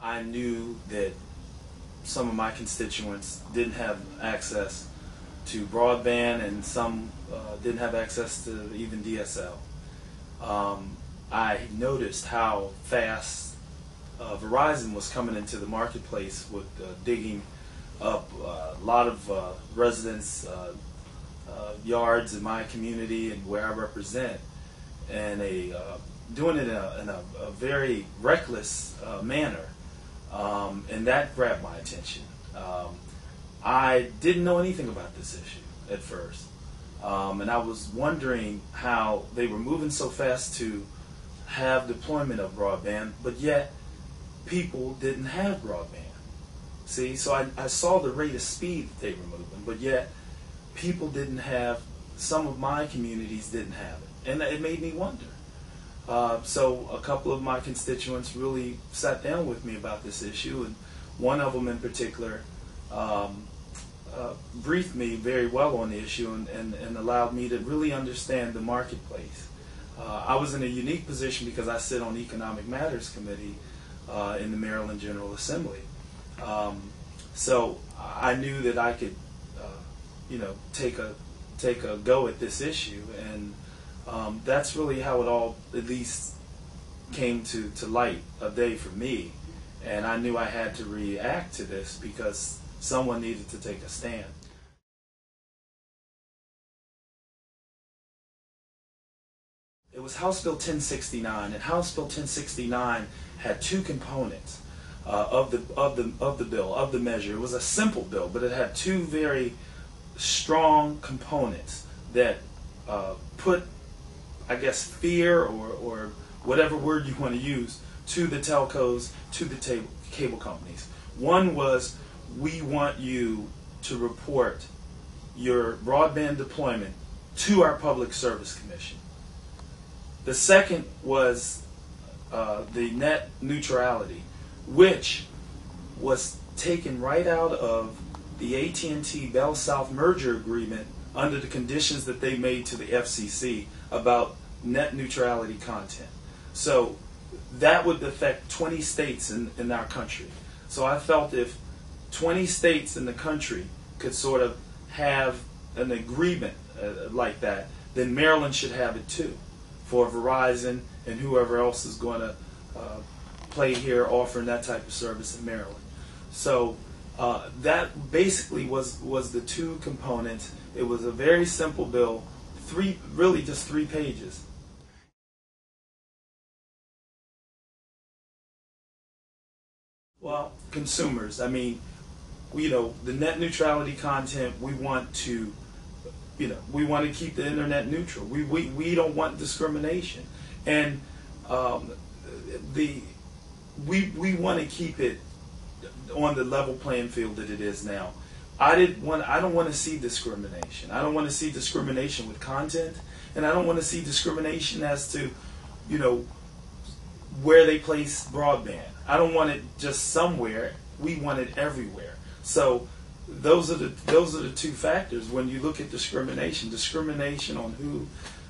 I knew that some of my constituents didn't have access to broadband, and some didn't have access to even DSL. I noticed how fast Verizon was coming into the marketplace with digging up a lot of residents' yards in my community and where I represent, and doing it in a very reckless manner. And that grabbed my attention. I didn't know anything about this issue at first, and I was wondering how they were moving so fast to have deployment of broadband, but yet people didn't have broadband. See, so I saw the rate of speed that they were moving, but yet people didn't have, some of my communities didn't have it, and it made me wonder. So a couple of my constituents really sat down with me about this issue, and one of them in particular briefed me very well on the issue and allowed me to really understand the marketplace. I was in a unique position because I sit on the Economic Matters Committee in the Maryland General Assembly. So I knew that I could, take a go at this issue, and that's really how it all at least came to light a day for me. And I knew I had to react to this because someone needed to take a stand. It was House Bill 1069, and House Bill 1069 had two components of the measure. It was a simple bill, but it had two very strong components that put, I guess, fear or whatever word you want to use to the telcos, to the cable companies. One was, we want you to report your broadband deployment to our Public Service Commission. The second was the net neutrality, which was taken right out of the AT&T Bell South merger agreement under the conditions that they made to the FCC about net neutrality content. So that would affect 20 states in our country. So I felt if 20 states in the country could sort of have an agreement like that, then Maryland should have it too, for Verizon and whoever else is going to play here offering that type of service in Maryland. So that basically was the two components. It was a very simple bill, really just 3 pages. Well, consumers, I mean, the net neutrality content, we want to keep the internet neutral. We don't want discrimination, and we want to keep it on the level playing field that it is now. I don't want to see discrimination. I don't want to see discrimination with content, and I don't want to see discrimination as to, where they place broadband. I don't want it just somewhere. We want it everywhere. So those are the two factors when you look at discrimination on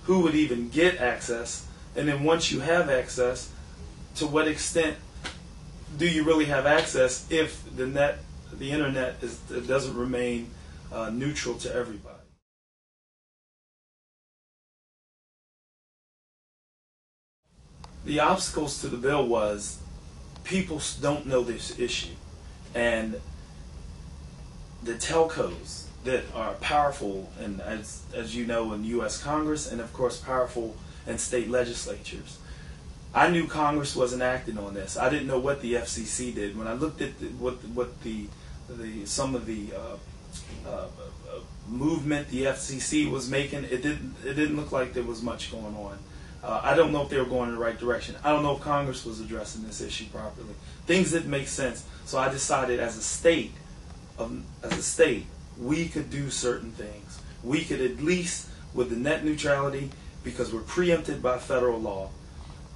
who would even get access, and then once you have access, to what extent do you really have access if the internet doesn't remain neutral to everybody. The obstacles to the bill was people don't know this issue, and the telcos that are powerful, and as you know, in U.S. Congress, and of course powerful in state legislatures. I knew Congress wasn't acting on this. I didn't know what the FCC did. When I looked at some of the movement the FCC was making, it didn't look like there was much going on. I don't know if they were going in the right direction. I don't know if Congress was addressing this issue properly. Things didn't make sense. So I decided as a state, we could do certain things. We could, at least with the net neutrality, because we're preempted by federal law,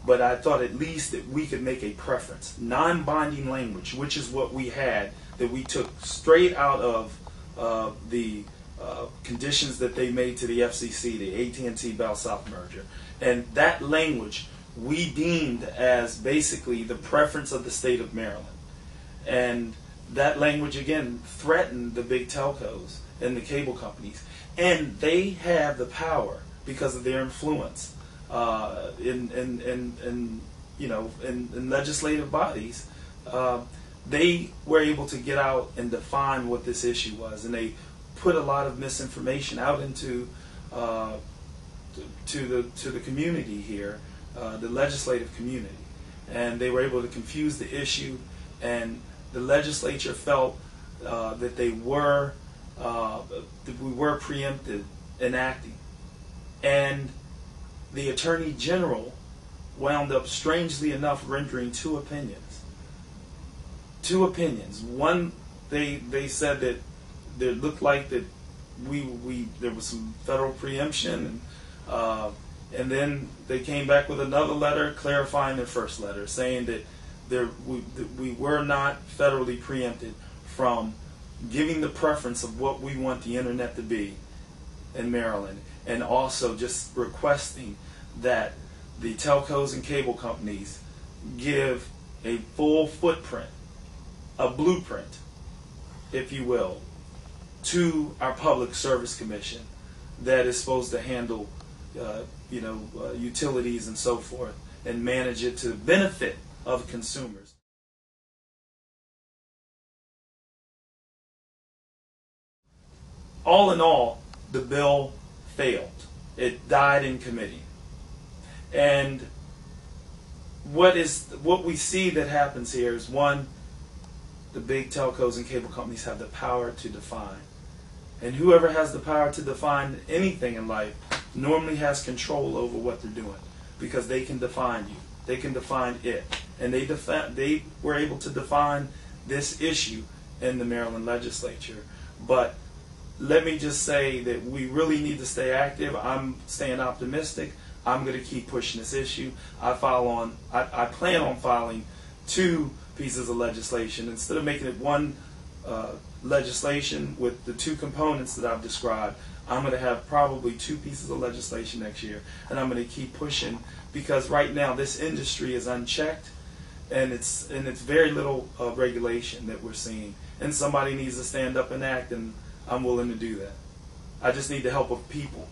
but I thought at least that we could make a preference. Non-binding language, which is what we had, that we took straight out of the conditions that they made to the FCC, the AT&T Bell South merger. And that language we deemed as basically the preference of the state of Maryland. And that language, again, threatened the big telcos and the cable companies. And they have the power because of their influence in legislative bodies. They were able to get out and define what this issue was, and they put a lot of misinformation out into to the community here, the legislative community, and they were able to confuse the issue. And the legislature felt that we were preempted in acting, and the Attorney General wound up, strangely enough, rendering two opinions. One, they said that it looked like that there was some federal preemption, and then they came back with another letter clarifying their first letter, saying that we were not federally preempted from giving the preference of what we want the internet to be in Maryland, and also just requesting that the telcos and cable companies give a full footprint, a blueprint, if you will, to our Public Service Commission that is supposed to handle utilities and so forth, and manage it to the benefit of consumers. All in all, the bill failed. It died in committee. And what we see that happens here is, one, the big telcos and cable companies have the power to define. And whoever has the power to define anything in life normally has control over what they're doing, because they can define you. They can define it. And they were able to define this issue in the Maryland legislature. But let me just say that we really need to stay active. I'm staying optimistic. I'm going to keep pushing this issue. I plan on filing 2 pieces of legislation. Instead of making it one legislation with the 2 components that I've described, I'm going to have probably 2 pieces of legislation next year. And I'm going to keep pushing, because right now this industry is unchecked, and it's very little regulation that we're seeing. And somebody needs to stand up and act, and I'm willing to do that. I just need the help of people.